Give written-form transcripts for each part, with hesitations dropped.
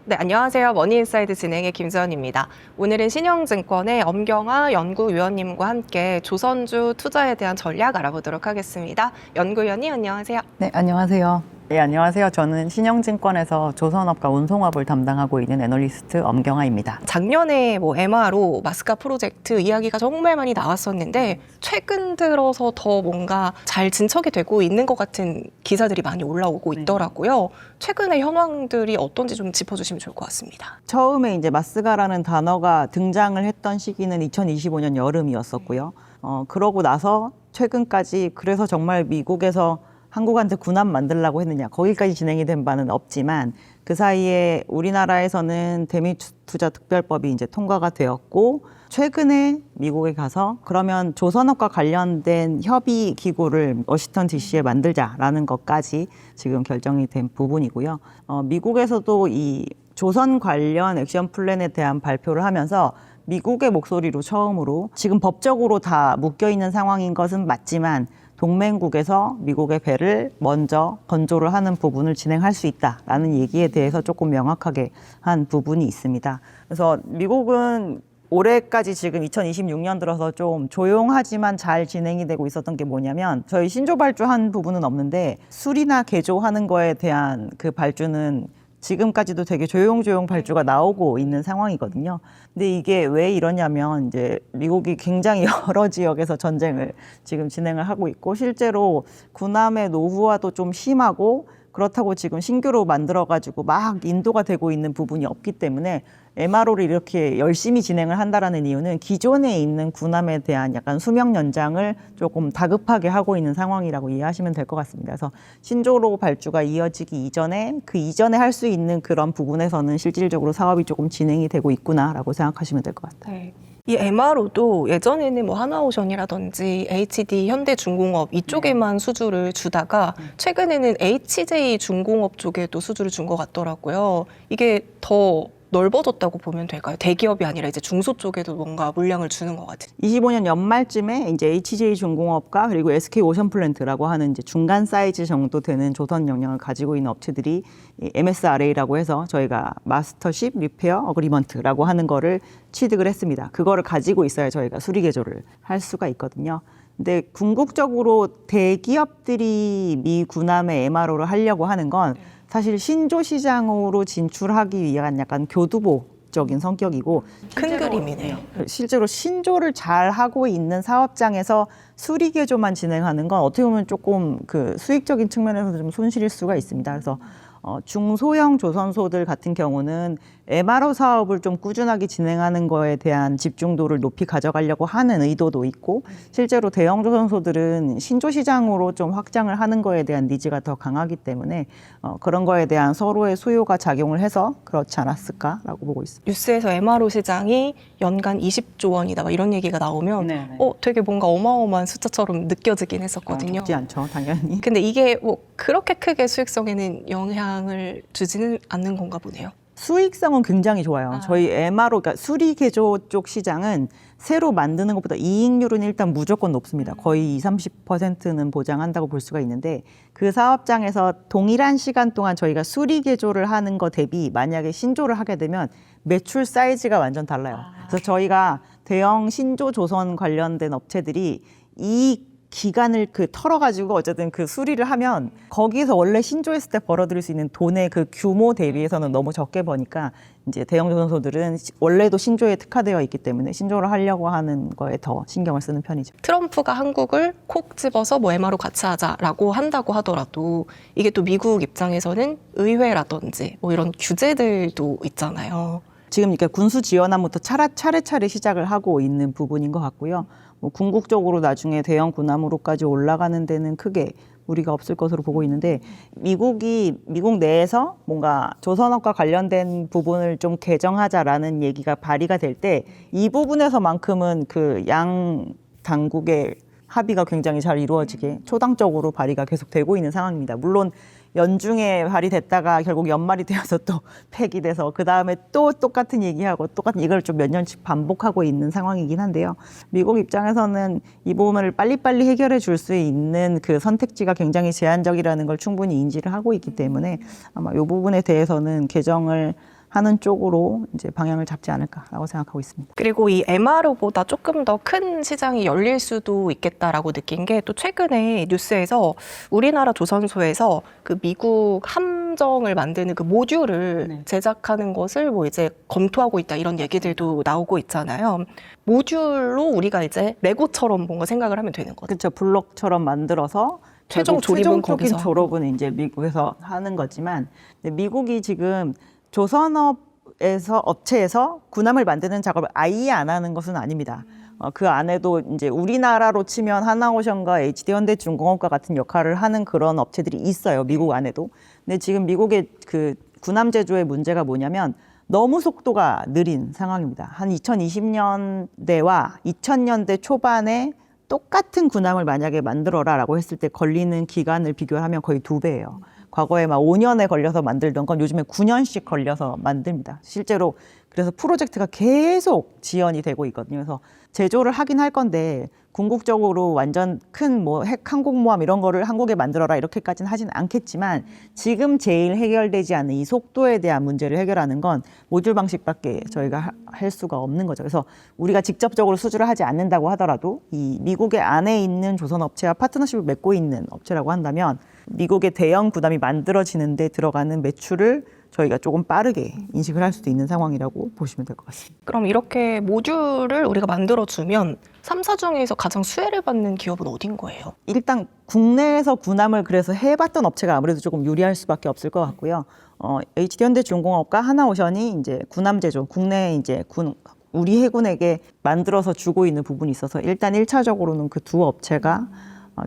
네, 안녕하세요. 머니인사이드 진행의 김수현입니다. 오늘은 신영증권의 엄경아 연구위원님과 함께 조선주 투자에 대한 전략 알아보도록 하겠습니다. 연구위원님, 안녕하세요. 네, 안녕하세요. 네, 안녕하세요. 저는 신영증권에서 조선업과 운송업을 담당하고 있는 애널리스트 엄경아입니다. 작년에 MRO, 마스카 프로젝트 이야기가 정말 많이 나왔었는데 최근 들어서 더 뭔가 잘 진척이 되고 있는 것 같은 기사들이 많이 올라오고 있더라고요. 최근의 현황들이 어떤지 좀 짚어주시면 좋을 것 같습니다. 처음에 이제 마스가라는 단어가 등장을 했던 시기는 2025년 여름이었었고요. 그러고 나서 최근까지 그래서 정말 미국에서 한국한테 군함 만들려고 했느냐, 거기까지 진행이 된 바는 없지만 그 사이에 우리나라에서는 대미투자특별법이 이제 통과가 되었고, 최근에 미국에 가서 그러면 조선업과 관련된 협의 기구를 워싱턴 DC에 만들자라는 것까지 지금 결정이 된 부분이고요. 미국에서도 이 조선 관련 액션 플랜에 대한 발표를 하면서 미국의 목소리로 처음으로 지금 법적으로 다 묶여 있는 상황인 것은 맞지만 동맹국에서 미국의 배를 먼저 건조를 하는 부분을 진행할 수 있다라는 얘기에 대해서 조금 명확하게 한 부분이 있습니다. 그래서 미국은 올해까지 지금 2026년 들어서 좀 조용하지만 잘 진행이 되고 있었던 게 뭐냐면, 저희 신조 발주한 부분은 없는데 수리나 개조하는 거에 대한 그 발주는 지금까지도 되게 조용조용 발주가 나오고 있는 상황이거든요. 근데 이게 왜 이러냐면, 이제 미국이 굉장히 여러 지역에서 전쟁을 지금 진행을 하고 있고, 실제로 군함의 노후화도 좀 심하고, 그렇다고 지금 신규로 만들어가지고 막 인도가 되고 있는 부분이 없기 때문에 MRO를 이렇게 열심히 진행을 한다라는 이유는 기존에 있는 군함에 대한 약간 수명 연장을 조금 다급하게 하고 있는 상황이라고 이해하시면 될 것 같습니다. 그래서 신조로 발주가 이어지기 이전에 그 이전에 할 수 있는 그런 부분에서는 실질적으로 사업이 조금 진행이 되고 있구나라고 생각하시면 될 것 같아요. 네. 이 MRO도 예전에는 하나오션이라든지 HD, 현대중공업 이쪽에만 수주를 주다가 최근에는 HJ 중공업 쪽에도 수주를 준 것 같더라고요. 이게 더 넓어졌다고 보면 될까요? 대기업이 아니라 이제 중소 쪽에도 뭔가 물량을 주는 것 같은. 25년 연말쯤에 이제 HJ 중공업과 그리고 SK 오션플랜트라고 하는 이제 중간 사이즈 정도 되는 조선 역량을 가지고 있는 업체들이 MSRA라고 해서 저희가 마스터십 리페어 어그리먼트라고 하는 거를 취득을 했습니다. 그거를 가지고 있어야 저희가 수리 개조를 할 수가 있거든요. 근데 궁극적으로 대기업들이 미 군함의 MRO를 하려고 하는 건 사실 신조 시장으로 진출하기 위한 약간 교두보적인 성격이고, 큰 그림이네요. 실제로 신조를 잘 하고 있는 사업장에서 수리 개조만 진행하는 건 어떻게 보면 조금 그 수익적인 측면에서 좀 손실일 수가 있습니다. 그래서 중소형 조선소들 같은 경우는 MRO 사업을 좀 꾸준하게 진행하는 거에 대한 집중도를 높이 가져가려고 하는 의도도 있고, 실제로 대형 조선소들은 신조 시장으로 좀 확장을 하는 거에 대한 니즈가 더 강하기 때문에 그런 거에 대한 서로의 수요가 작용을 해서 그렇지 않았을까라고 보고 있습니다. 뉴스에서 MRO 시장이 연간 20조 원이다 이런 얘기가 나오면 되게 뭔가 어마어마한 숫자처럼 느껴지긴 했었거든요. 적지 않죠, 당연히. 근데 이게 그렇게 크게 수익성에는 영향을 주지는 않는 건가 보네요. 수익성은 굉장히 좋아요. 저희 MRO, 그러니까 수리 개조 쪽 시장은 새로 만드는 것보다 이익률은 일단 무조건 높습니다. 거의 20, 30%는 보장한다고 볼 수가 있는데, 그 사업장에서 동일한 시간 동안 저희가 수리 개조를 하는 거 대비 만약에 신조를 하게 되면 매출 사이즈가 완전 달라요. 그래서 저희가 대형 신조 조선 관련된 업체들이 이 기간을 털어가지고 어쨌든 그 수리를 하면 거기서 원래 신조했을 때 벌어들일 수 있는 돈의 그 규모 대비해서는 너무 적게 버니까 이제 대형 조선소들은 원래도 신조에 특화되어 있기 때문에 신조를 하려고 하는 거에 더 신경을 쓰는 편이죠. 트럼프가 한국을 콕 집어서 MRO 같이 하자라고 한다고 하더라도 이게 또 미국 입장에서는 의회라든지 이런 규제들도 있잖아요. 지금 그러니까 군수 지원함부터 차례차례 시작을 하고 있는 부분인 것 같고요. 궁극적으로 나중에 대형 군함으로까지 올라가는 데는 크게 무리가 없을 것으로 보고 있는데, 미국 내에서 뭔가 조선업과 관련된 부분을 좀 개정하자라는 얘기가 발의가 될 때 이 부분에서만큼은 그 양 당국의 합의가 굉장히 잘 이루어지게 초당적으로 발의가 계속 되고 있는 상황입니다. 물론 연중에 발의됐다가 결국 연말이 되어서 또 폐기돼서 그 다음에 또 똑같은 얘기하고 똑같은 이걸 좀 몇 년씩 반복하고 있는 상황이긴 한데요. 미국 입장에서는 이 부분을 빨리빨리 해결해 줄 수 있는 그 선택지가 굉장히 제한적이라는 걸 충분히 인지를 하고 있기 때문에 아마 이 부분에 대해서는 개정을 하는 쪽으로 이제 방향을 잡지 않을까라고 생각하고 있습니다. 그리고 이 MRO보다 조금 더 큰 시장이 열릴 수도 있겠다라고 느낀 게 또 최근에 뉴스에서 우리나라 조선소에서 그 미국 함정을 만드는 그 모듈을 네. 제작하는 것을 뭐 이제 검토하고 있다 이런 얘기들도 나오고 있잖아요. 모듈로 우리가 이제 레고처럼 뭔가 생각을 하면 되는 거죠. 그렇죠. 블록처럼 만들어서 최종 결국 조립은 최종적인 거기서 졸업은 이제 미국에서 하는 거지만 근데 미국이 지금 조선업에서 업체에서 군함을 만드는 작업을 아예 안 하는 것은 아닙니다. 그 안에도 이제 우리나라로 치면 하나오션과 HD현대중공업과 같은 역할을 하는 그런 업체들이 있어요. 미국 안에도. 근데 지금 미국의 그 군함 제조의 문제가 뭐냐면 너무 속도가 느린 상황입니다. 한 2020년대와 2000년대 초반에 똑같은 군함을 만약에 만들어라라고 했을 때 걸리는 기간을 비교하면 거의 2배예요. 과거에 막 5년에 걸려서 만들던 건 요즘에 9년씩 걸려서 만듭니다. 실제로 그래서 프로젝트가 계속 지연이 되고 있거든요. 그래서 제조를 하긴 할 건데 궁극적으로 완전 큰 뭐 핵 항공모함 이런 거를 한국에 만들어라 이렇게까지는 하진 않겠지만 지금 제일 해결되지 않는 이 속도에 대한 문제를 해결하는 건 모듈 방식밖에 저희가 할 수가 없는 거죠. 그래서 우리가 직접적으로 수주를 하지 않는다고 하더라도 이 미국의 안에 있는 조선업체와 파트너십을 맺고 있는 업체라고 한다면 미국의 대형 구담이 만들어지는 데 들어가는 매출을 저희가 조금 빠르게 인식을 할 수도 있는 상황이라고 보시면 될 것 같습니다. 그럼 이렇게 모듈을 우리가 만들어주면 3사 중에서 가장 수혜를 받는 기업은 어딘 거예요? 일단 국내에서 군함을 그래서 해봤던 업체가 아무래도 조금 유리할 수밖에 없을 것 같고요. HD현대중공업과 하나오션이 이제 군함 제조, 국내 이제 우리 해군에게 만들어서 주고 있는 부분이 있어서 일단 1차적으로는 그 두 업체가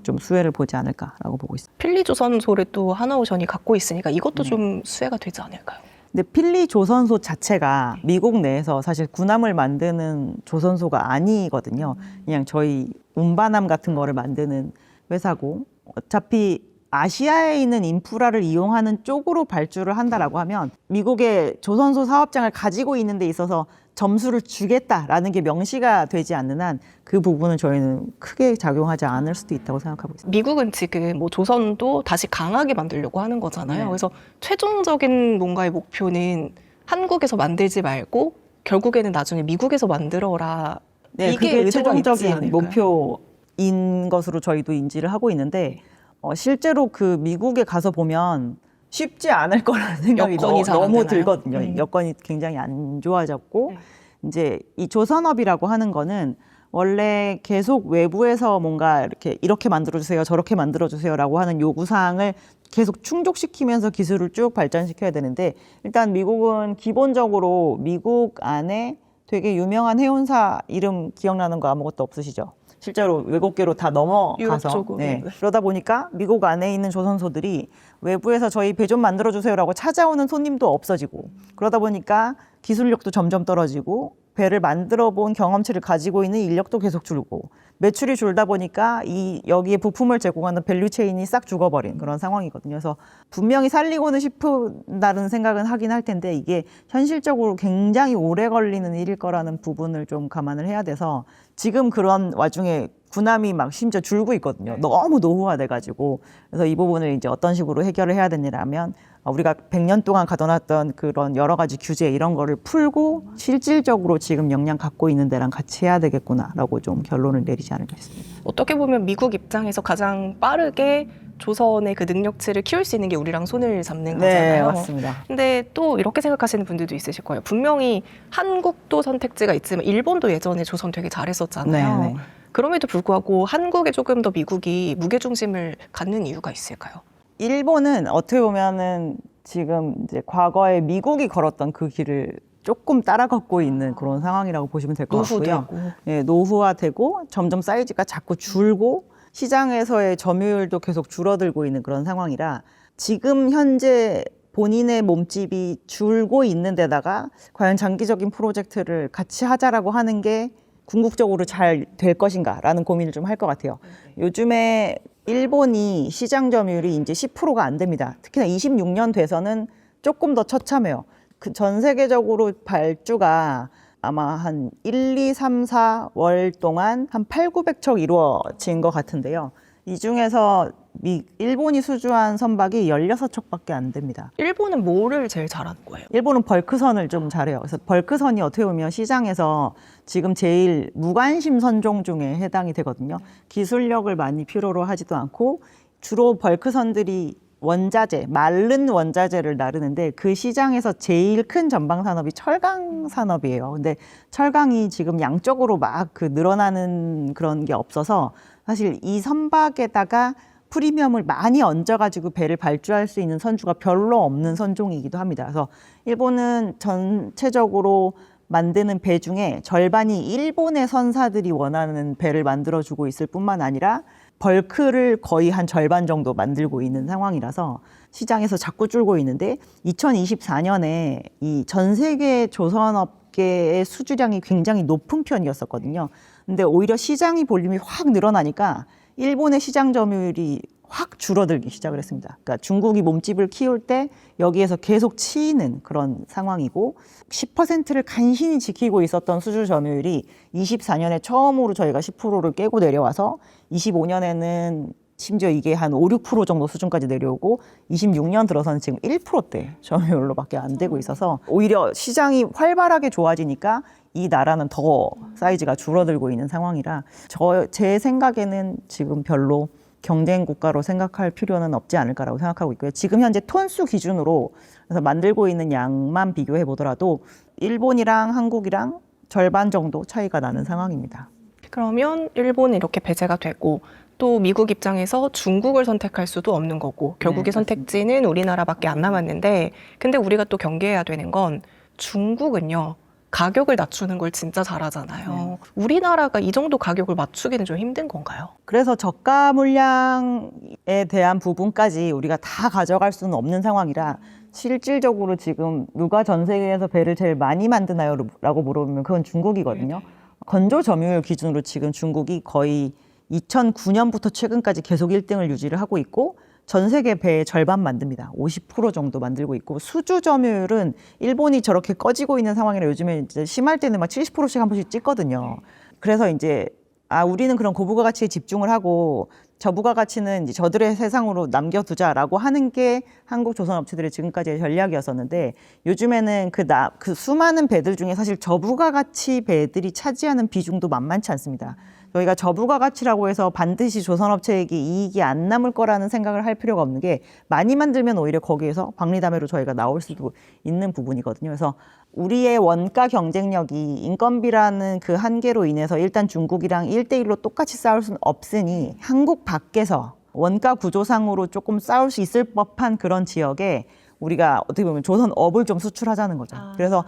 좀 수혜를 보지 않을까라고 보고 있습니다. 필리조선소를 또 하나오션이 갖고 있으니까 이것도 좀 수혜가 되지 않을까요? 근데 필리 조선소 자체가 미국 내에서 사실 군함을 만드는 조선소가 아니거든요. 그냥 저희 운반함 같은 거를 만드는 회사고 어차피 아시아에 있는 인프라를 이용하는 쪽으로 발주를 한다라고 하면 미국의 조선소 사업장을 가지고 있는 데 있어서 점수를 주겠다라는 게 명시가 되지 않는 한 그 부분은 저희는 크게 작용하지 않을 수도 있다고 생각하고 있습니다. 미국은 지금 뭐 조선도 다시 강하게 만들려고 하는 거잖아요. 네. 그래서 최종적인 뭔가의 목표는 한국에서 만들지 말고 결국에는 나중에 미국에서 만들어라. 네, 이게 그게 의도가 있지 최종적인 않을까요? 목표인 것으로 저희도 인지를 하고 있는데 실제로 그 미국에 가서 보면 쉽지 않을 거라는 생각이 여건이 잘안 너무 되나요? 들거든요. 여건이 굉장히 안 좋아졌고 이제 이 조선업이라고 하는 거는 원래 계속 외부에서 뭔가 이렇게 만들어주세요, 저렇게 만들어주세요라고 하는 요구사항을 계속 충족시키면서 기술을 쭉 발전시켜야 되는데 일단 미국은 기본적으로 미국 안에 되게 유명한 해운사 이름 기억나는 거 아무것도 없으시죠? 실제로 외국계로 다 유럽 넘어가서 쪽으로. 그러다 보니까 미국 안에 있는 조선소들이 외부에서 저희 배 좀 만들어주세요라고 찾아오는 손님도 없어지고 그러다 보니까 기술력도 점점 떨어지고 배를 만들어 본 경험치를 가지고 있는 인력도 계속 줄고 매출이 줄다 보니까 여기에 부품을 제공하는 밸류체인이 싹 죽어버린 그런 상황이거든요. 그래서 분명히 살리고는 싶다는 생각은 하긴 할 텐데 이게 현실적으로 굉장히 오래 걸리는 일일 거라는 부분을 좀 감안을 해야 돼서 지금 그런 와중에 군함이 막 심지어 줄고 있거든요. 너무 노후화돼가지고 그래서 이 부분을 이제 어떤 식으로 해결을 해야 되냐면 우리가 100년 동안 가둬놨던 그런 여러 가지 규제 이런 거를 풀고 실질적으로 지금 역량 갖고 있는 데랑 같이 해야 되겠구나라고 좀 결론을 내리지 않을까 싶습니다. 어떻게 보면 미국 입장에서 가장 빠르게 조선의 그 능력치를 키울 수 있는 게 우리랑 손을 잡는 거잖아요. 네, 맞습니다. 근데 또 이렇게 생각하시는 분들도 있으실 거예요. 분명히 한국도 선택지가 있지만 일본도 예전에 조선 되게 잘했었잖아요. 네. 그럼에도 불구하고 한국에 조금 더 미국이 무게중심을 갖는 이유가 있을까요? 일본은 어떻게 보면은 지금 이제 과거에 미국이 걸었던 그 길을 조금 따라 걷고 있는 그런 상황이라고 보시면 될 것 같고요. 노후되고. 예, 노후화되고 점점 사이즈가 자꾸 줄고 시장에서의 점유율도 계속 줄어들고 있는 그런 상황이라 지금 현재 본인의 몸집이 줄고 있는 데다가 과연 장기적인 프로젝트를 같이 하자라고 하는 게 궁극적으로 잘 될 것인가라는 고민을 좀 할 것 같아요. 요즘에 일본이 시장 점유율이 이제 10%가 안 됩니다. 특히나 26년 돼서는 조금 더 처참해요. 그 전 세계적으로 발주가 아마 한 1, 2, 3, 4월 동안 한 8, 900척 이루어진 것 같은데요. 이 중에서 일본이 수주한 선박이 16척밖에 안 됩니다. 일본은 뭐를 제일 잘하는 거예요? 일본은 벌크선을 좀 잘해요. 그래서 벌크선이 어떻게 보면 시장에서 지금 제일 무관심 선종 중에 해당이 되거든요. 기술력을 많이 필요로 하지도 않고 주로 벌크선들이 원자재, 마른 원자재를 나르는데 그 시장에서 제일 큰 전방 산업이 철강 산업이에요. 근데 철강이 지금 양적으로 막 그 늘어나는 그런 게 없어서 사실 이 선박에다가 프리미엄을 많이 얹어가지고 배를 발주할 수 있는 선주가 별로 없는 선종이기도 합니다. 그래서 일본은 전체적으로 만드는 배 중에 절반이 일본의 선사들이 원하는 배를 만들어주고 있을 뿐만 아니라 벌크를 거의 한 절반 정도 만들고 있는 상황이라서 시장에서 자꾸 줄고 있는데 2024년에 이 전 세계 조선업계의 수주량이 굉장히 높은 편이었었거든요. 근데 오히려 시장이 볼륨이 확 늘어나니까 일본의 시장 점유율이 확 줄어들기 시작을 했습니다. 그러니까 중국이 몸집을 키울 때 여기에서 계속 치이는 그런 상황이고 10%를 간신히 지키고 있었던 수주 점유율이 24년에 처음으로 저희가 10%를 깨고 내려와서 25년에는 심지어 이게 한 5, 6% 정도 수준까지 내려오고 26년 들어서는 지금 1%대 점유율로밖에 안 되고 있어서 오히려 시장이 활발하게 좋아지니까 이 나라는 더 사이즈가 줄어들고 있는 상황이라 제 생각에는 지금 별로 경쟁 국가로 생각할 필요는 없지 않을까라고 생각하고 있고요. 지금 현재 톤수 기준으로 그래서 만들고 있는 양만 비교해 보더라도 일본이랑 한국이랑 절반 정도 차이가 나는 상황입니다. 그러면 일본은 이렇게 배제가 되고 또 미국 입장에서 중국을 선택할 수도 없는 거고 결국의 네, 선택지는 우리나라밖에 안 남았는데 근데 우리가 또 경계해야 되는 건 중국은요. 가격을 낮추는 걸 진짜 잘하잖아요. 우리나라가 이 정도 가격을 맞추기는 좀 힘든 건가요? 그래서 저가 물량에 대한 부분까지 우리가 다 가져갈 수는 없는 상황이라 실질적으로 지금 누가 전 세계에서 배를 제일 많이 만드나요? 라고 물어보면 그건 중국이거든요. 건조 점유율 기준으로 지금 중국이 거의 2009년부터 최근까지 계속 1등을 유지를 하고 있고 전 세계 배의 절반 만듭니다. 50% 정도 만들고 있고 수주 점유율은 일본이 저렇게 꺼지고 있는 상황이라 요즘에 이제 심할 때는 막 70%씩 한 번씩 찍거든요. 그래서 이제 우리는 그런 고부가 가치에 집중을 하고 저부가 가치는 이제 저들의 세상으로 남겨두자라고 하는 게 한국 조선업체들의 지금까지의 전략이었었는데 요즘에는 그 수많은 배들 중에 사실 저부가 가치 배들이 차지하는 비중도 만만치 않습니다. 저희가 저부가 가치라고 해서 반드시 조선업체에게 이익이 안 남을 거라는 생각을 할 필요가 없는 게 많이 만들면 오히려 거기에서 박리담회로 저희가 나올 수도 있는 부분이거든요. 그래서 우리의 원가 경쟁력이 인건비라는 그 한계로 인해서 일단 중국이랑 1대1로 똑같이 싸울 수는 없으니 한국 밖에서 원가 구조상으로 조금 싸울 수 있을 법한 그런 지역에 우리가 어떻게 보면 조선업을 좀 수출하자는 거죠. 그래서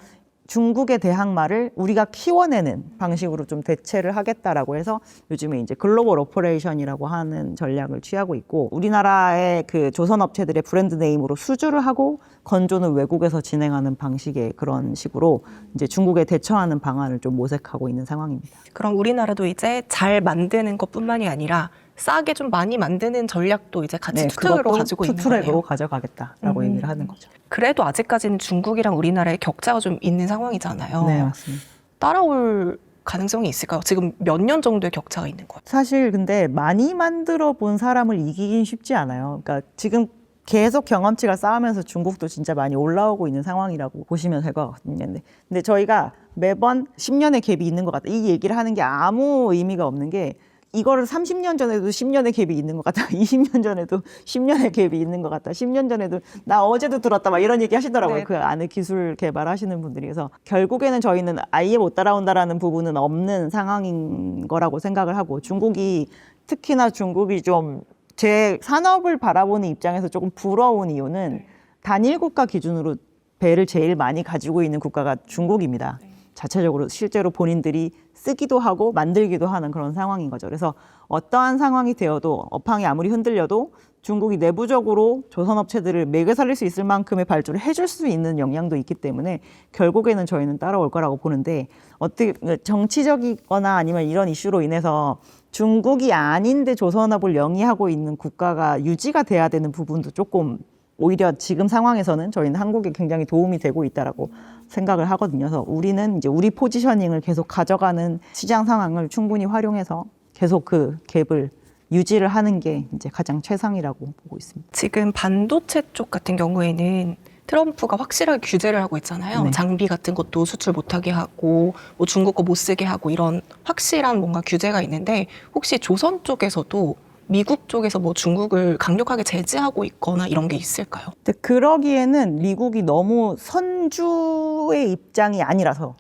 중국의 대항마를 우리가 키워내는 방식으로 좀 대체를 하겠다라고 해서 요즘에 이제 글로벌 오퍼레이션이라고 하는 전략을 취하고 있고 우리나라의 그 조선업체들의 브랜드 네임으로 수주를 하고 건조는 외국에서 진행하는 방식의 그런 식으로 이제 중국에 대처하는 방안을 좀 모색하고 있는 상황입니다. 그럼 우리나라도 이제 잘 만드는 것뿐만이 아니라 싸게 좀 많이 만드는 전략도 이제 같이 투트랙으로 가지고 있는 거예요. 투트랙으로 가져가겠다라고 얘기를 하는 거죠. 그래도 아직까지는 중국이랑 우리나라의 격차가 좀 있는 상황이잖아요. 네, 맞습니다. 따라올 가능성이 있을까요? 지금 몇 년 정도의 격차가 있는 거예요? 사실 근데 많이 만들어 본 사람을 이기긴 쉽지 않아요. 그러니까 지금 계속 경험치가 쌓으면서 중국도 진짜 많이 올라오고 있는 상황이라고 보시면 될 것 같거든요. 근데 저희가 매번 10년의 갭이 있는 것 같다. 이 얘기를 하는 게 아무 의미가 없는 게 이거를 30년 전에도 10년의 갭이 있는 것 같다. 20년 전에도 10년의 갭이 있는 것 같다. 10년 전에도 나 어제도 들었다. 막 이런 얘기 하시더라고요. 네. 그 안에 기술 개발하시는 분들이. 그래서 결국에는 저희는 아예 못 따라온다라는 부분은 없는 상황인 거라고 생각을 하고 중국이 특히나 중국이 좀 제 산업을 바라보는 입장에서 조금 부러운 이유는 단일 국가 기준으로 배를 제일 많이 가지고 있는 국가가 중국입니다. 자체적으로 실제로 본인들이 쓰기도 하고 만들기도 하는 그런 상황인 거죠. 그래서 어떠한 상황이 되어도 업황이 아무리 흔들려도 중국이 내부적으로 조선업체들을 매개 살릴 수 있을 만큼의 발주를 해줄 수 있는 역량도 있기 때문에 결국에는 저희는 따라올 거라고 보는데 어떻게 정치적이거나 아니면 이런 이슈로 인해서 중국이 아닌데 조선업을 영위하고 있는 국가가 유지가 돼야 되는 부분도 조금 오히려 지금 상황에서는 저희는 한국에 굉장히 도움이 되고 있다라고 생각을 하거든요. 그래서 우리는 이제 우리 포지셔닝을 계속 가져가는 시장 상황을 충분히 활용해서 계속 그 갭을 유지를 하는 게 이제 가장 최상이라고 보고 있습니다. 지금 반도체 쪽 같은 경우에는 트럼프가 확실하게 규제를 하고 있잖아요. 네. 장비 같은 것도 수출 못하게 하고 뭐 중국 거 못 쓰게 하고 이런 확실한 뭔가 규제가 있는데 혹시 조선 쪽에서도 미국 쪽에서 뭐 중국을 강력하게 제재하고 있거나 이런 게 있을까요? 근데 그러기에는 미국이 너무 선주의 입장이 아니라서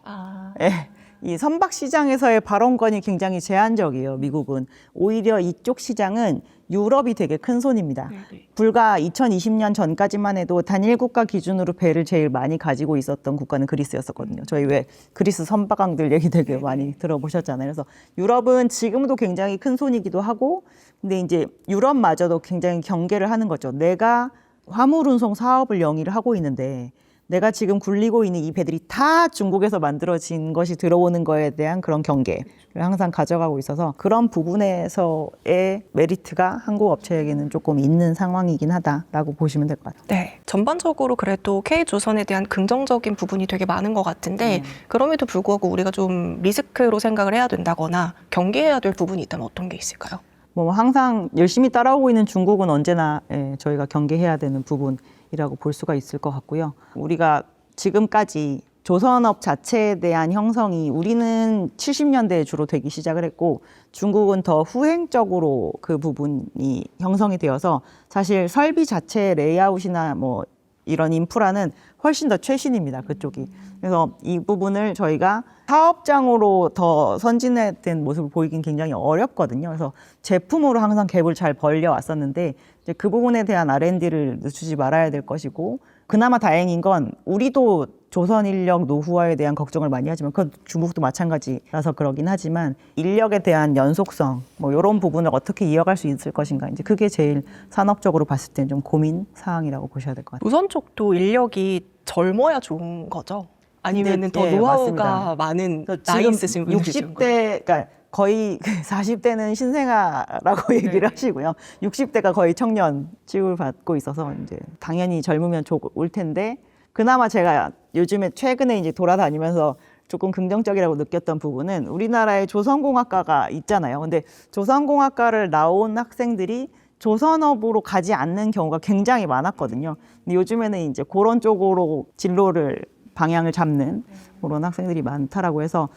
예, 이 선박 시장에서의 발언권이 굉장히 제한적이에요. 미국은 오히려 이쪽 시장은 유럽이 되게 큰 손입니다. 불과 2020년 전까지만 해도 단일 국가 기준으로 배를 제일 많이 가지고 있었던 국가는 그리스였었거든요. 저희 왜 그리스 선박왕들 얘기 되게 많이 들어보셨잖아요. 그래서 유럽은 지금도 굉장히 큰 손이기도 하고, 근데 이제 유럽마저도 굉장히 경계를 하는 거죠. 내가 화물 운송 사업을 영위를 하고 있는데 내가 지금 굴리고 있는 이 배들이 다 중국에서 만들어진 것이 들어오는 거에 대한 그런 경계를 항상 가져가고 있어서 그런 부분에서의 메리트가 한국 업체에게는 조금 있는 상황이긴 하다라고 보시면 될 것 같아요. 네, 전반적으로 그래도 K조선에 대한 긍정적인 부분이 되게 많은 것 같은데 그럼에도 불구하고 우리가 좀 리스크로 생각을 해야 된다거나 경계해야 될 부분이 있다면 어떤 게 있을까요? 뭐 항상 열심히 따라오고 있는 중국은 언제나 저희가 경계해야 되는 부분이라고 볼 수가 있을 것 같고요. 우리가 지금까지 조선업 자체에 대한 형성이 우리는 70년대에 주로 되기 시작을 했고 중국은 더 후행적으로 그 부분이 형성이 되어서 사실 설비 자체의 레이아웃이나 뭐 이런 인프라는 훨씬 더 최신입니다. 그쪽이. 그래서 이 부분을 저희가 사업장으로 더 선진화된 모습을 보이긴 굉장히 어렵거든요. 그래서 제품으로 항상 갭을 잘 벌려왔었는데 이제 그 부분에 대한 R&D를 늦추지 말아야 될 것이고 그나마 다행인 건 우리도 조선 인력 노후화에 대한 걱정을 많이 하지만 그건 중국도 마찬가지라서 그러긴 하지만 인력에 대한 연속성 뭐 이런 부분을 어떻게 이어갈 수 있을 것인가 이제 그게 제일 산업적으로 봤을 때 좀 고민 사항이라고 보셔야 될 것 같아요. 조선 쪽도 인력이 젊어야 좋은 거죠? 아니면은 더 네, 노하우가 맞습니다. 많은 그래서 나이 지금 있으신 분들이 좋은 거예요? 60대, 그러니까 거의 40대는 신생아라고 얘기를 하시고요. 60대가 거의 청년 취급을 받고 있어서 이제 당연히 젊으면 좋을 텐데 그나마 제가 요즘에 최근에 이제 돌아다니면서 조금 긍정적이라고 느꼈던 부분은 우리나라에 조선공학과가 있잖아요. 근데 조선공학과를 나온 학생들이 조선업으로 가지 않는 경우가 굉장히 많았거든요. 근데 요즘에는 이제 그런 쪽으로 진로를 방향을 잡는 그런 학생들이 많다라고 해서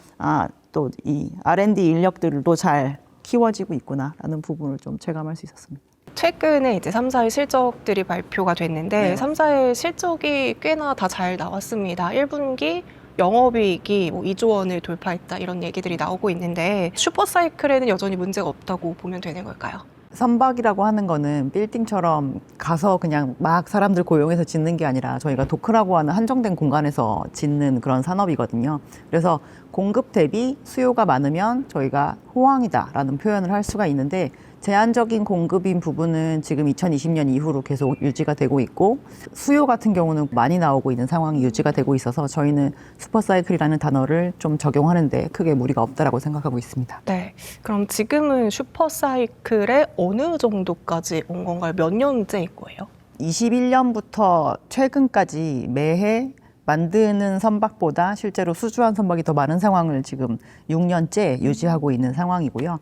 또 이 R&D 인력들도 잘 키워지고 있구나라는 부분을 좀 체감할 수 있었습니다. 최근에 이제 3사의 실적들이 발표가 됐는데 네. 3사의 실적이 꽤나 다 잘 나왔습니다. 1분기 영업이익이 뭐 2조 원을 돌파했다 이런 얘기들이 나오고 있는데 슈퍼사이클에는 여전히 문제가 없다고 보면 되는 걸까요? 선박이라고 하는 거는 빌딩처럼 가서 그냥 막 사람들 고용해서 짓는 게 아니라 저희가 도크라고 하는 한정된 공간에서 짓는 그런 산업이거든요. 그래서 공급 대비 수요가 많으면 저희가 호황이다라는 표현을 할 수가 있는데 제한적인 공급인 부분은 지금 2020년 이후로 계속 유지가 되고 있고 수요 같은 경우는 많이 나오고 있는 상황이 유지가 되고 있어서 저희는 슈퍼사이클이라는 단어를 좀 적용하는데 크게 무리가 없다라고 생각하고 있습니다. 네. 그럼 지금은 슈퍼사이클에 어느 정도까지 온 건가요? 몇 년째인 거예요? 21년부터 최근까지 매해 만드는 선박보다 실제로 수주한 선박이 더 많은 상황을 지금 6년째 유지하고 있는 상황이고요.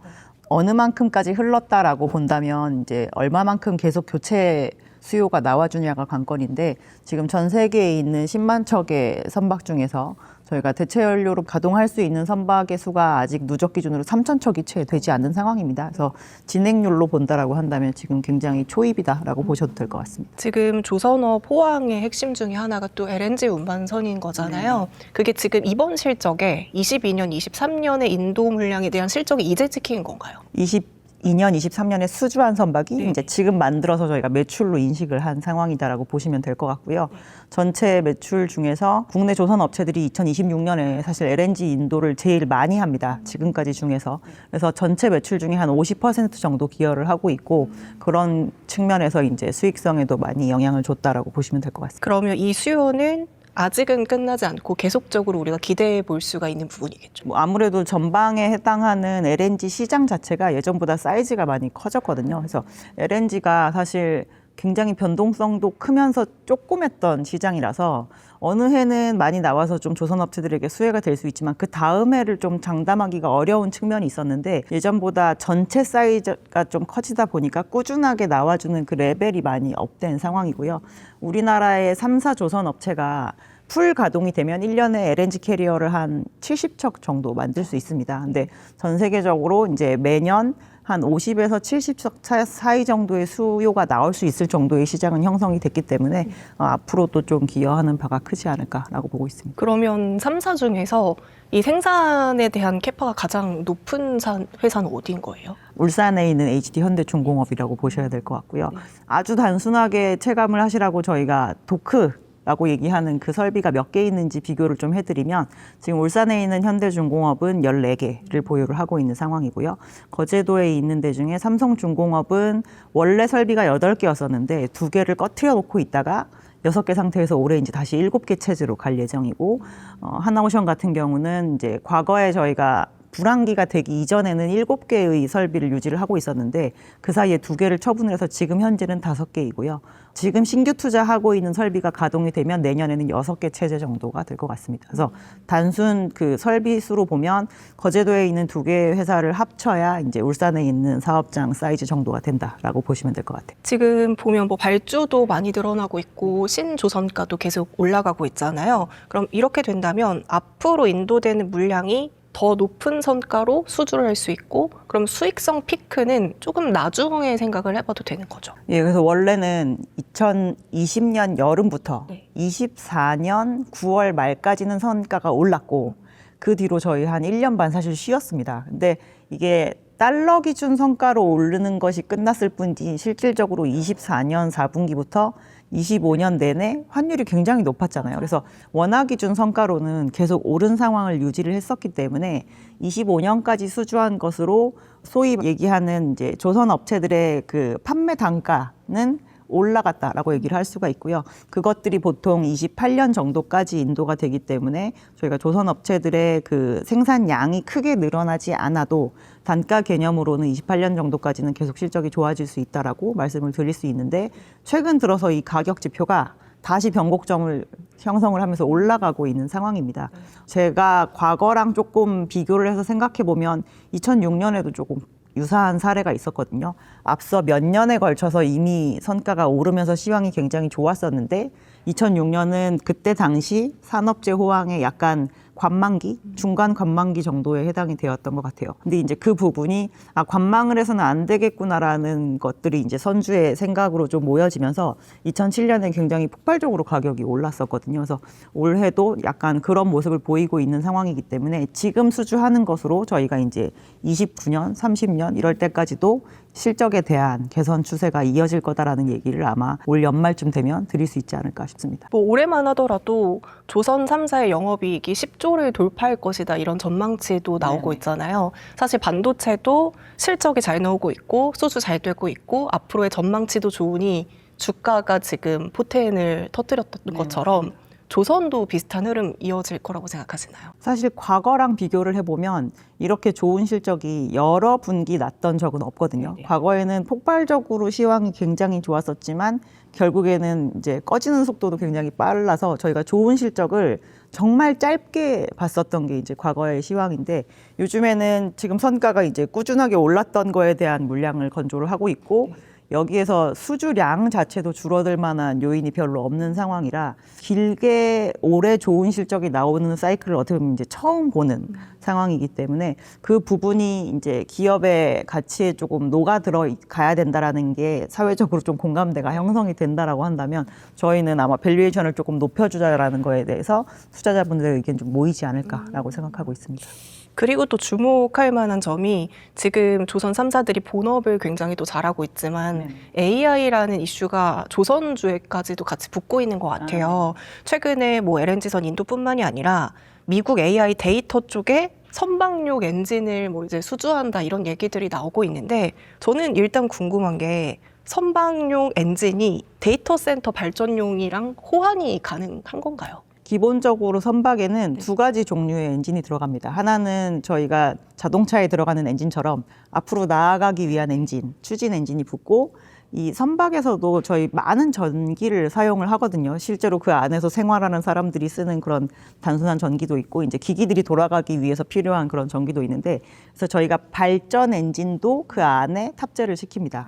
어느 만큼까지 흘렀다라고 본다면 이제 얼마만큼 계속 교체 수요가 나와주냐가 관건인데 지금 전 세계에 있는 10만 척의 선박 중에서 저희가 대체 연료로 가동할 수 있는 선박의 수가 아직 누적 기준으로 3천 척이 채 되지 않는 상황입니다. 그래서 진행률로 본다라고 한다면 지금 굉장히 초입이다라고 보셔도 될 것 같습니다. 지금 조선업 호황의 핵심 중에 하나가 또 LNG 운반선인 거잖아요. 그게 지금 이번 실적에 22년, 23년의 인도 물량에 대한 실적이 이제 찍힌 건가요? 22년, 23년에 수주한 선박이 네. 이제 지금 만들어서 저희가 매출로 인식을 한 상황이다라고 보시면 될 것 같고요. 전체 매출 중에서 국내 조선 업체들이 2026년에 사실 LNG 인도를 제일 많이 합니다. 지금까지 중에서. 그래서 전체 매출 중에 한 50% 정도 기여를 하고 있고 그런 측면에서 이제 수익성에도 많이 영향을 줬다라고 보시면 될 것 같습니다. 그러면 이 수요는 아직은 끝나지 않고 계속적으로 우리가 기대해 볼 수가 있는 부분이겠죠. 뭐 아무래도 전방에 해당하는 LNG 시장 자체가 예전보다 사이즈가 많이 커졌거든요. 그래서 LNG가 사실 굉장히 변동성도 크면서 조그맸던 시장이라서 어느 해는 많이 나와서 좀 조선업체들에게 수혜가 될 수 있지만 그 다음 해를 좀 장담하기가 어려운 측면이 있었는데 예전보다 전체 사이즈가 좀 커지다 보니까 꾸준하게 나와주는 그 레벨이 많이 업된 상황이고요. 우리나라의 3사 조선업체가 풀 가동이 되면 1년에 LNG 캐리어를 한 70척 정도 만들 수 있습니다. 근데 전 세계적으로 이제 매년 한 50에서 70척 사이 정도의 수요가 나올 수 있을 정도의 시장은 형성이 됐기 때문에 앞으로도 좀 기여하는 바가 크지 않을까라고 보고 있습니다. 그러면 3사 중에서 이 생산에 대한 캐파가 가장 높은 회사는 어디인 거예요? 울산에 있는 HD 현대중공업이라고 보셔야 될 것 같고요. 아주 단순하게 체감을 하시라고 저희가 도크라고 얘기하는 그 설비가 몇 개 있는지 비교를 좀 해드리면 지금 울산에 있는 현대중공업은 14개를 보유를 하고 있는 상황이고요. 거제도에 있는 데 중에 삼성중공업은 원래 설비가 8개였었는데 2개를 꺼트려 놓고 있다가 6개 상태에서 올해 이제 다시 7개 체제로 갈 예정이고 하나오션 같은 경우는 이제 과거에 저희가 불황기가 되기 이전에는 7개의 설비를 유지를 하고 있었는데 그 사이에 2개를 처분을 해서 지금 현재는 5개이고요. 지금 신규 투자하고 있는 설비가 가동이 되면 내년에는 6개 체제 정도가 될 것 같습니다. 그래서 단순 그 설비 수로 보면 거제도에 있는 2개의 회사를 합쳐야 이제 울산에 있는 사업장 사이즈 정도가 된다라고 보시면 될 것 같아요. 지금 보면 뭐 발주도 많이 늘어나고 있고 신조선가도 계속 올라가고 있잖아요. 그럼 이렇게 된다면 앞으로 인도되는 물량이 더 높은 선가로 수주를 할 수 있고 그럼 수익성 피크는 조금 나중에 생각을 해봐도 되는 거죠. 예, 그래서 원래는 2020년 여름부터 24년 9월 말까지는 선가가 올랐고 그 뒤로 저희 한 1년 반 사실 쉬었습니다. 근데 이게 달러 기준 성가로 오르는 것이 끝났을 뿐이지 실질적으로 24년 4분기부터 25년 내내 환율이 굉장히 높았잖아요. 그래서 원화 기준 성가로는 계속 오른 상황을 유지를 했었기 때문에 25년까지 수주한 것으로 소위 얘기하는 이제 조선 업체들의 그 판매 단가는 올라갔다라고 얘기를 할 수가 있고요. 그것들이 보통 28년 정도까지 인도가 되기 때문에 저희가 조선 업체들의 그 생산량이 크게 늘어나지 않아도 단가 개념으로는 28년 정도까지는 계속 실적이 좋아질 수 있다라고 말씀을 드릴 수 있는데 최근 들어서 이 가격 지표가 다시 변곡점을 형성을 하면서 올라가고 있는 상황입니다. 제가 과거랑 조금 비교를 해서 생각해 보면 2006년에도 조금 유사한 사례가 있었거든요. 앞서 몇 년에 걸쳐서 이미 선가가 오르면서 시황이 굉장히 좋았었는데 2006년은 그때 당시 산업재 호황의 약간 관망기, 중간 관망기 정도에 해당이 되었던 것 같아요. 근데 이제 그 부분이 관망을 해서는 안 되겠구나라는 것들이 이제 선주의 생각으로 좀 모여지면서 2007년에 굉장히 폭발적으로 가격이 올랐었거든요. 그래서 올해도 약간 그런 모습을 보이고 있는 상황이기 때문에 지금 수주하는 것으로 저희가 이제 29년, 30년 이럴 때까지도 실적에 대한 개선 추세가 이어질 거다라는 얘기를 아마 올 연말쯤 되면 드릴 수 있지 않을까 싶습니다. 뭐 올해만 하더라도 조선 3사의 영업이익이 10조를 돌파할 것이다 이런 전망치도 나오고 있잖아요. 사실 반도체도 실적이 잘 나오고 있고 수주 잘 되고 있고 앞으로의 전망치도 좋으니 주가가 지금 포텐을 터뜨렸던 것처럼 조선도 비슷한 흐름 이어질 거라고 생각하시나요? 사실 과거랑 비교를 해보면 이렇게 좋은 실적이 여러 분기 났던 적은 없거든요. 과거에는 폭발적으로 시황이 굉장히 좋았었지만 결국에는 이제 꺼지는 속도도 굉장히 빨라서 저희가 좋은 실적을 정말 짧게 봤었던 게 이제 과거의 시황인데 요즘에는 지금 선가가 이제 꾸준하게 올랐던 거에 대한 물량을 건조를 하고 있고 여기에서 수주량 자체도 줄어들 만한 요인이 별로 없는 상황이라 길게 오래 좋은 실적이 나오는 사이클을 어떻게 보면 이제 처음 보는 상황이기 때문에 그 부분이 이제 기업의 가치에 조금 녹아들어 가야 된다라는 게 사회적으로 좀 공감대가 형성이 된다라고 한다면 저희는 아마 밸류에이션을 조금 높여주자라는 거에 대해서 투자자분들의 의견 좀 모이지 않을까라고 생각하고 있습니다. 그리고 또 주목할 만한 점이 지금 조선 3사들이 본업을 굉장히 또 잘하고 있지만 AI라는 이슈가 조선주에까지도 같이 붙고 있는 것 같아요. 최근에 뭐 LNG선 인도뿐만이 아니라 미국 AI 데이터 쪽에 선박용 엔진을 뭐 이제 수주한다 이런 얘기들이 나오고 있는데 저는 일단 궁금한 게 선박용 엔진이 데이터 센터 발전용이랑 호환이 가능한 건가요? 기본적으로 선박에는 두 가지 종류의 엔진이 들어갑니다. 하나는 저희가 자동차에 들어가는 엔진처럼 앞으로 나아가기 위한 엔진, 추진 엔진이 붙고 이 선박에서도 저희 많은 전기를 사용을 하거든요. 실제로 그 안에서 생활하는 사람들이 쓰는 그런 단순한 전기도 있고 이제 기기들이 돌아가기 위해서 필요한 그런 전기도 있는데 그래서 저희가 발전 엔진도 그 안에 탑재를 시킵니다.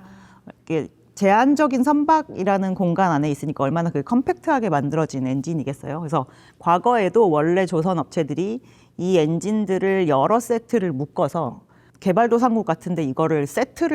이게 제한적인 선박이라는 공간 안에 있으니까 얼마나 그 컴팩트하게 만들어진 엔진이겠어요. 그래서 과거에도 원래 조선 업체들이 이 엔진들을 여러 세트를 묶어서 개발도상국 같은데 이거를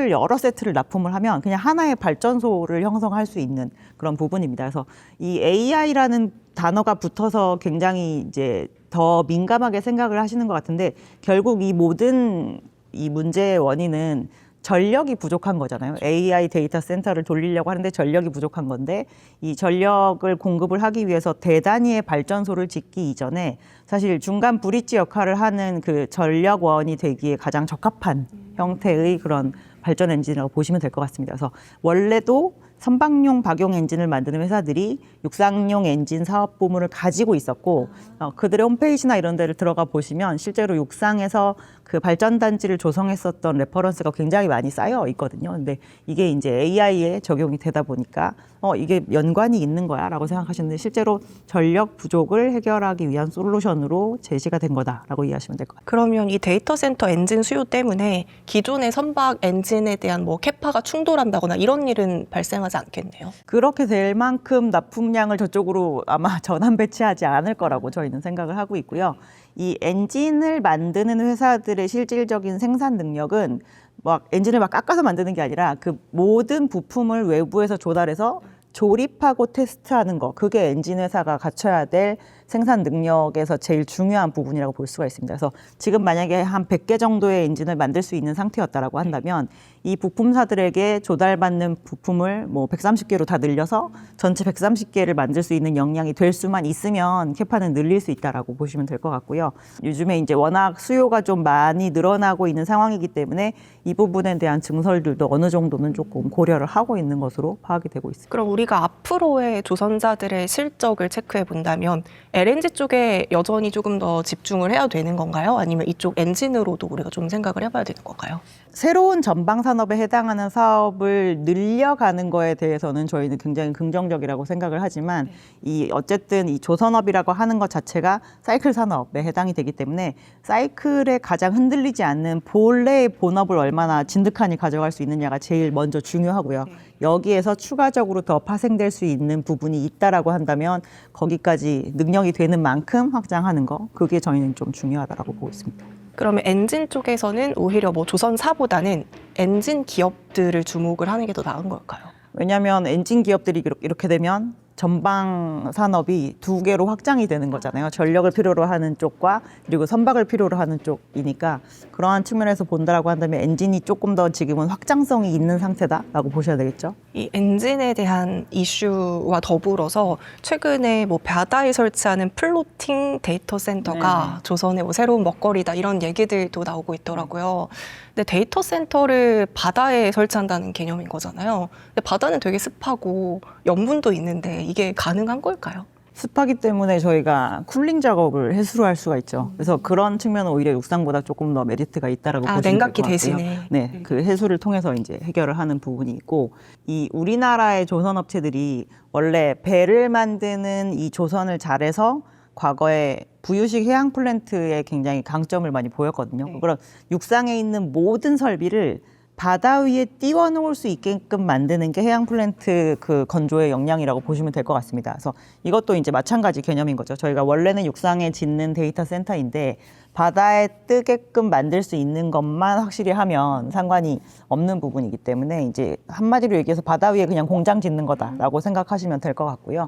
여러 세트를 납품을 하면 그냥 하나의 발전소를 형성할 수 있는 그런 부분입니다. 그래서 이 AI라는 단어가 붙어서 굉장히 이제 더 민감하게 생각을 하시는 것 같은데 결국 이 모든 이 문제의 원인은 전력이 부족한 거잖아요. AI 데이터 센터를 돌리려고 하는데 전력이 부족한 건데 이 전력을 공급을 하기 위해서 대단위의 발전소를 짓기 이전에 사실 중간 브릿지 역할을 하는 그 전력원이 되기에 가장 적합한 형태의 그런 발전 엔진이라고 보시면 될 것 같습니다. 그래서 원래도 선박용 박용 엔진을 만드는 회사들이 육상용 엔진 사업 부문을 가지고 있었고 그들의 홈페이지나 이런 데를 들어가 보시면 실제로 육상에서 그 발전단지를 조성했었던 레퍼런스가 굉장히 많이 쌓여 있거든요. 근데 이게 이제 AI에 적용이 되다 보니까 이게 연관이 있는 거야 라고 생각하시는데 실제로 전력 부족을 해결하기 위한 솔루션으로 제시가 된 거다라고 이해하시면 될 것 같아요. 그러면 이 데이터 센터 엔진 수요 때문에 기존의 선박 엔진에 대한 뭐 캐파가 충돌한다거나 이런 일은 발생하지 않겠네요. 그렇게 될 만큼 납품량을 저쪽으로 아마 전환 배치하지 않을 거라고 저희는 생각을 하고 있고요. 이 엔진을 만드는 회사들의 실질적인 생산 능력은 막 엔진을 막 깎아서 만드는 게 아니라 그 모든 부품을 외부에서 조달해서 조립하고 테스트하는 거, 그게 엔진 회사가 갖춰야 될 생산 능력에서 제일 중요한 부분이라고 볼 수가 있습니다. 그래서 지금 만약에 한 100개 정도의 엔진을 만들 수 있는 상태였다라고 한다면 이 부품사들에게 조달받는 부품을 뭐 130개로 다 늘려서 전체 130개를 만들 수 있는 역량이 될 수만 있으면 캐파는 늘릴 수 있다라고 보시면 될 것 같고요. 요즘에 이제 워낙 수요가 좀 많이 늘어나고 있는 상황이기 때문에 이 부분에 대한 증설들도 어느 정도는 조금 고려를 하고 있는 것으로 파악이 되고 있습니다. 그럼 우리가 앞으로의 조선사들의 실적을 체크해 본다면 LNG 쪽에 여전히 조금 더 집중을 해야 되는 건가요? 아니면 이쪽 엔진으로도 우리가 좀 생각을 해봐야 되는 건가요? 새로운 전방 산업에 해당하는 사업을 늘려가는 거에 대해서는 저희는 굉장히 긍정적이라고 생각을 하지만 이 어쨌든 이 조선업이라고 하는 것 자체가 사이클 산업에 해당이 되기 때문에 사이클에 가장 흔들리지 않는 본래의 본업을 얼마나 진득하니 가져갈 수 있느냐가 제일 먼저 중요하고요. 여기에서 추가적으로 더 파생될 수 있는 부분이 있다라고 한다면 거기까지 능력이 되는 만큼 확장하는 거, 그게 저희는 좀 중요하다라고 보고 있습니다. 그러면 엔진 쪽에서는 오히려 뭐 조선사보다는 엔진 기업들을 주목을 하는 게 더 나은 걸까요? 왜냐하면 엔진 기업들이 이렇게 되면 전방 산업이 두 개로 확장이 되는 거잖아요. 전력을 필요로 하는 쪽과 그리고 선박을 필요로 하는 쪽이니까 그러한 측면에서 본다라고 한다면 엔진이 조금 더 지금은 확장성이 있는 상태다라고 보셔야 되겠죠. 이 엔진에 대한 이슈와 더불어서 최근에 뭐 바다에 설치하는 플로팅 데이터 센터가 조선의 뭐 새로운 먹거리다 이런 얘기들도 나오고 있더라고요. 근데 데이터 센터를 바다에 설치한다는 개념인 거잖아요. 근데 바다는 되게 습하고 염분도 있는데 이게 가능한 걸까요? 습하기 때문에 저희가 쿨링 작업을 해수로 할 수가 있죠. 그래서 그런 측면은 오히려 육상보다 조금 더 메리트가 있다라고 보시면 될 것 냉각기 같고요. 대신에. 네, 그 해수를 통해서 이제 해결을 하는 부분이 있고 이 우리나라의 조선 업체들이 원래 배를 만드는 이 조선을 잘해서 과거에 부유식 해양 플랜트에 굉장히 강점을 많이 보였거든요. 그런 육상에 있는 모든 설비를 바다 위에 띄워놓을 수 있게끔 만드는 게 해양 플랜트 그 건조의 역량이라고 보시면 될 것 같습니다. 그래서 이것도 이제 마찬가지 개념인 거죠. 저희가 원래는 육상에 짓는 데이터 센터인데 바다에 뜨게끔 만들 수 있는 것만 확실히 하면 상관이 없는 부분이기 때문에 이제 한마디로 얘기해서 바다 위에 그냥 공장 짓는 거다라고 생각하시면 될 것 같고요.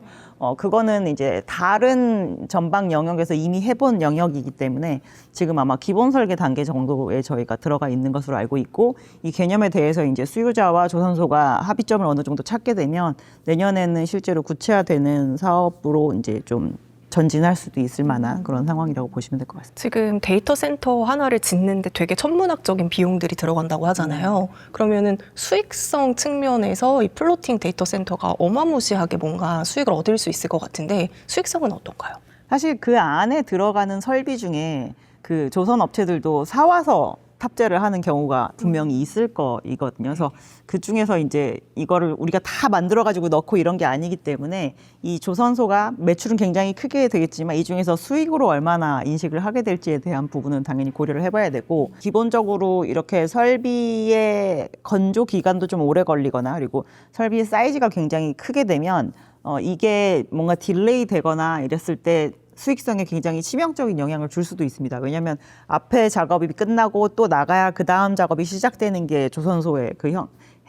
그거는 이제 다른 전방 영역에서 이미 해본 영역이기 때문에 지금 아마 기본 설계 단계 정도에 저희가 들어가 있는 것으로 알고 있고 이 개념에 대해서 이제 수요자와 조선소가 합의점을 어느 정도 찾게 되면 내년에는 실제로 구체화되는 사업으로 이제 좀 전진할 수도 있을 만한 그런 상황이라고 보시면 될 것 같습니다. 지금 데이터 센터 하나를 짓는데 되게 천문학적인 비용들이 들어간다고 하잖아요. 그러면은 수익성 측면에서 이 플로팅 데이터 센터가 어마무시하게 뭔가 수익을 얻을 수 있을 것 같은데 수익성은 어떤가요? 사실 그 안에 들어가는 설비 중에 그 조선 업체들도 사와서 탑재를 하는 경우가 분명히 있을 거이거든요. 그래서 그 중에서 이제 이거를 우리가 다 만들어가지고 넣고 이런 게 아니기 때문에 이 조선소가 매출은 굉장히 크게 되겠지만 이 중에서 수익으로 얼마나 인식을 하게 될지에 대한 부분은 당연히 고려를 해봐야 되고, 기본적으로 이렇게 설비의 건조 기간도 좀 오래 걸리거나 그리고 설비의 사이즈가 굉장히 크게 되면 이게 뭔가 딜레이 되거나 이랬을 때 수익성에 굉장히 치명적인 영향을 줄 수도 있습니다. 왜냐하면 앞에 작업이 끝나고 또 나가야 그 다음 작업이 시작되는 게 조선소의 그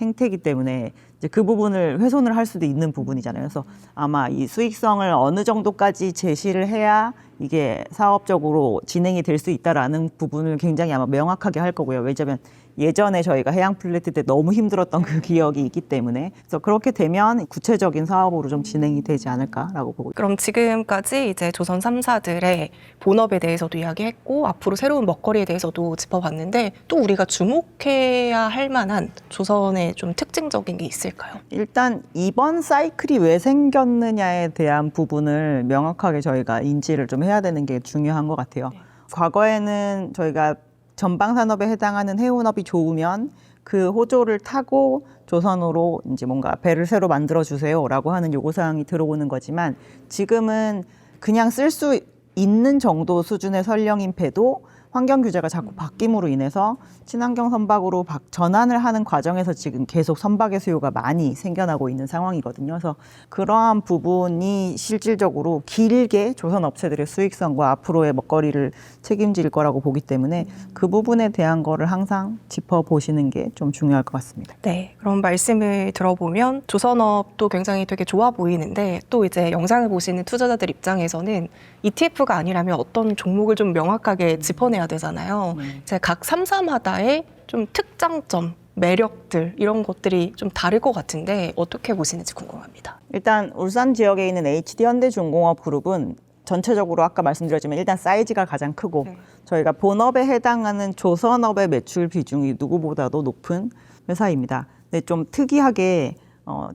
행태이기 때문에 이제 그 부분을 훼손을 할 수도 있는 부분이잖아요. 그래서 아마 이 수익성을 어느 정도까지 제시를 해야 이게 사업적으로 진행이 될 수 있다라는 부분을 굉장히 아마 명확하게 할 거고요. 왜냐하면 예전에 저희가 해양 플레이트 때 너무 힘들었던 그 기억이 있기 때문에, 그래서 그렇게 되면 구체적인 사업으로 좀 진행이 되지 않을까라고 보고 있습니다. 그럼 지금까지 이제 조선 3사들의 본업에 대해서도 이야기했고 앞으로 새로운 먹거리에 대해서도 짚어봤는데, 또 우리가 주목해야 할 만한 조선의 좀 특징적인 게 있을까요? 일단 이번 사이클이 왜 생겼느냐에 대한 부분을 명확하게 저희가 인지를 좀 해야 되는 게 중요한 것 같아요. 과거에는 저희가 전방 산업에 해당하는 해운업이 좋으면 그 호조를 타고 조선으로 이제 뭔가 배를 새로 만들어 주세요라고 하는 요구사항이 들어오는 거지만, 지금은 그냥 쓸 수 있는 정도 수준의 선령인 배도 환경 규제가 자꾸 바뀜으로 인해서 친환경 선박으로 전환을 하는 과정에서 지금 계속 선박의 수요가 많이 생겨나고 있는 상황이거든요. 그래서 그러한 부분이 실질적으로 길게 조선 업체들의 수익성과 앞으로의 먹거리를 책임질 거라고 보기 때문에 그 부분에 대한 거를 항상 짚어보시는 게 좀 중요할 것 같습니다. 네, 그런 말씀을 들어보면 조선업도 굉장히 되게 좋아 보이는데, 또 이제 영상을 보시는 투자자들 입장에서는 ETF가 아니라면 어떤 종목을 좀 명확하게 짚어내야 되잖아요. 이제 각 3사마다의 좀 특장점, 매력들 이런 것들이 좀 다를 것 같은데 어떻게 보시는지 궁금합니다. 일단 울산 지역에 있는 HD현대중공업 그룹은 전체적으로 아까 말씀드렸지만 일단 사이즈가 가장 크고, 저희가 본업에 해당하는 조선업의 매출 비중이 누구보다도 높은 회사입니다. 근데 좀 특이하게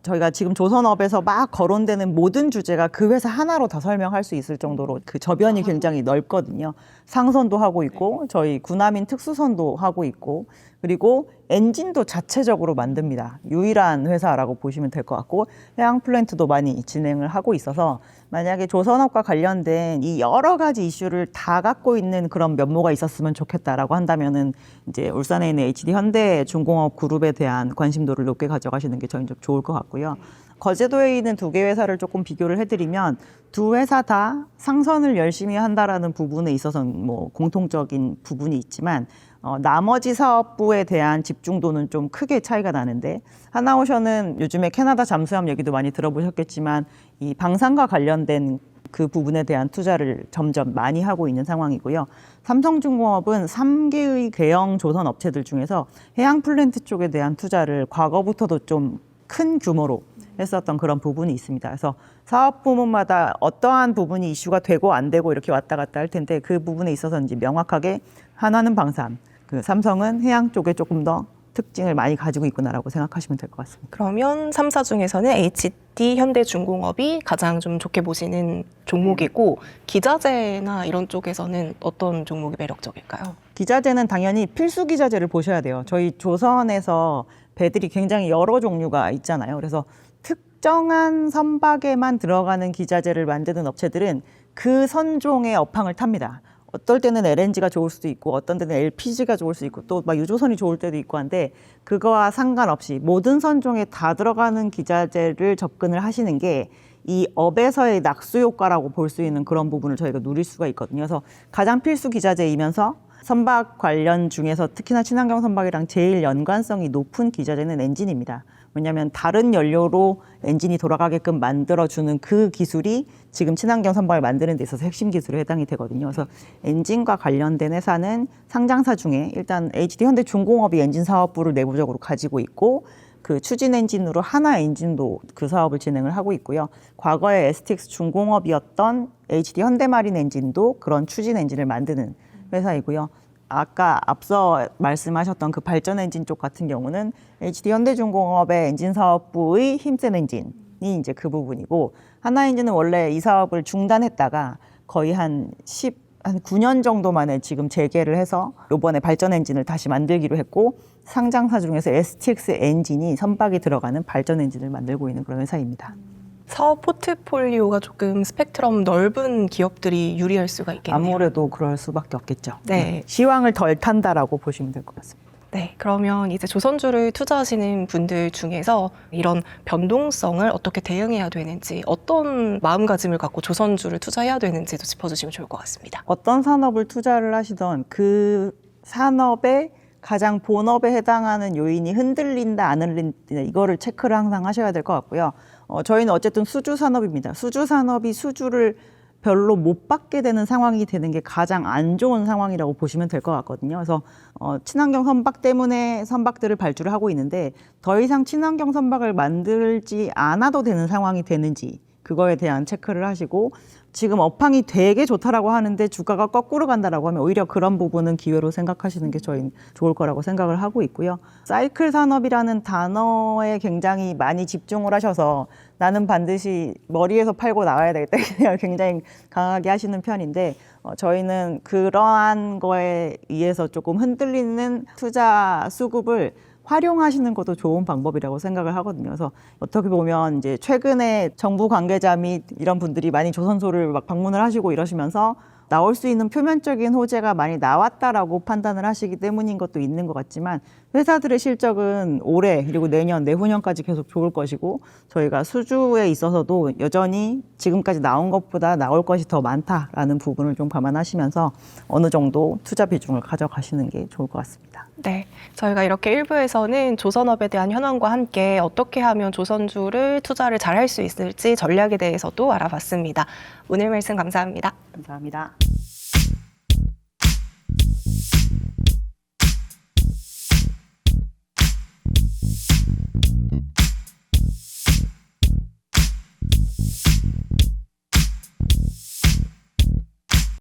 저희가 지금 조선업에서 막 거론되는 모든 주제가 그 회사 하나로 다 설명할 수 있을 정도로 그 저변이 굉장히 넓거든요. 상선도 하고 있고 저희 군함인 특수선도 하고 있고, 그리고 엔진도 자체적으로 만듭니다. 유일한 회사라고 보시면 될 것 같고, 해양 플랜트도 많이 진행을 하고 있어서 만약에 조선업과 관련된 이 여러 가지 이슈를 다 갖고 있는 그런 면모가 있었으면 좋겠다라고 한다면은 이제 울산에 있는 HD 현대중공업 그룹에 대한 관심도를 높게 가져가시는 게 저희는 좀 좋을 것 같고요. 거제도에 있는 두 개 회사를 조금 비교를 해드리면 두 회사 다 상선을 열심히 한다라는 부분에 있어서는 뭐 공통적인 부분이 있지만 나머지 사업부에 대한 집중도는 좀 크게 차이가 나는데, 하나오션은 요즘에 캐나다 잠수함 얘기도 많이 들어보셨겠지만 이 방산과 관련된 그 부분에 대한 투자를 점점 많이 하고 있는 상황이고요. 삼성중공업은 3개의 대형 조선 업체들 중에서 해양 플랜트 쪽에 대한 투자를 과거부터도 좀 큰 규모로 했었던 그런 부분이 있습니다. 그래서 사업 부문마다 어떠한 부분이 이슈가 되고 안 되고 이렇게 왔다 갔다 할 텐데, 그 부분에 있어서 이제 명확하게 하나는 방산, 그 삼성은 해양 쪽에 조금 더 특징을 많이 가지고 있구나라고 생각하시면 될 것 같습니다. 그러면 3사 중에서는 HD 현대중공업이 가장 좀 좋게 보시는 종목이고, 기자재나 이런 쪽에서는 어떤 종목이 매력적일까요? 기자재는 당연히 필수 기자재를 보셔야 돼요. 저희 조선에서 배들이 굉장히 여러 종류가 있잖아요. 그래서 특정한 선박에만 들어가는 기자재를 만드는 업체들은 그 선종의 업황을 탑니다. 어떨 때는 LNG가 좋을 수도 있고 어떤 때는 LPG가 좋을 수도 있고 또 막 유조선이 좋을 때도 있고 한데, 그거와 상관없이 모든 선종에 다 들어가는 기자재를 접근을 하시는 게 이 업에서의 낙수 효과라고 볼 수 있는 그런 부분을 저희가 누릴 수가 있거든요. 그래서 가장 필수 기자재이면서 선박 관련 중에서 특히나 친환경 선박이랑 제일 연관성이 높은 기자재는 엔진입니다. 왜냐하면 다른 연료로 엔진이 돌아가게끔 만들어주는 그 기술이 지금 친환경 선박을 만드는 데 있어서 핵심 기술에 해당이 되거든요. 그래서 엔진과 관련된 회사는 상장사 중에 일단 HD 현대중공업이 엔진 사업부를 내부적으로 가지고 있고, 그 추진 엔진으로 하나 엔진도 그 사업을 진행을 하고 있고요. 과거에 STX 중공업이었던 HD 현대마린 엔진도 그런 추진 엔진을 만드는 회사이고요. 아까 앞서 말씀하셨던 그 발전 엔진 쪽 같은 경우는 HD 현대중공업의 엔진 사업부의 힘센 엔진이 이제 그 부분이고, 하나 엔진은 원래 이 사업을 중단했다가 거의 한 한 9년 정도 만에 지금 재개를 해서 이번에 발전 엔진을 다시 만들기로 했고 상장사 중에서 STX 엔진이 선박이 들어가는 발전 엔진을 만들고 있는 그런 회사입니다. 사업 포트폴리오가 조금 스펙트럼 넓은 기업들이 유리할 수가 있겠네요. 아무래도 그럴 수밖에 없겠죠. 네. 시황을 덜 탄다라고 보시면 될 것 같습니다. 네, 그러면 이제 조선주를 투자하시는 분들 중에서 이런 변동성을 어떻게 대응해야 되는지, 어떤 마음가짐을 갖고 조선주를 투자해야 되는지도 짚어주시면 좋을 것 같습니다. 어떤 산업을 투자를 하시던 그 산업의 가장 본업에 해당하는 요인이 흔들린다 안 흔들린다 이거를 체크를 항상 하셔야 될 것 같고요. 저희는 어쨌든 수주 산업입니다. 수주 산업이 수주를 별로 못 받게 되는 상황이 되는 게 가장 안 좋은 상황이라고 보시면 될 것 같거든요. 그래서 친환경 선박 때문에 선박들을 발주를 하고 있는데 더 이상 친환경 선박을 만들지 않아도 되는 상황이 되는지 그거에 대한 체크를 하시고 지금 업황이 되게 좋다라고 하는데 주가가 거꾸로 간다라고 하면 오히려 그런 부분은 기회로 생각하시는 게 저희는 좋을 거라고 생각을 하고 있고요. 사이클 산업이라는 단어에 굉장히 많이 집중을 하셔서 나는 반드시 머리에서 팔고 나와야 되겠다 생각을 굉장히 강하게 하시는 편인데 저희는 그러한 거에 의해서 조금 흔들리는 투자 수급을 활용하시는 것도 좋은 방법이라고 생각을 하거든요. 그래서 어떻게 보면 이제 최근에 정부 관계자 및 이런 분들이 많이 조선소를 막 방문을 하시고 이러시면서 나올 수 있는 표면적인 호재가 많이 나왔다라고 판단을 하시기 때문인 것도 있는 것 같지만 회사들의 실적은 올해 그리고 내년, 내후년까지 계속 좋을 것이고 저희가 수주에 있어서도 여전히 지금까지 나온 것보다 나올 것이 더 많다라는 부분을 좀 감안하시면서 어느 정도 투자 비중을 가져가시는 게 좋을 것 같습니다. 네, 저희가 이렇게 1부에서는 조선업에 대한 현황과 함께 어떻게 하면 조선주를 투자를 잘 할 수 있을지 전략에 대해서도 알아봤습니다. 오늘 말씀 감사합니다. 감사합니다.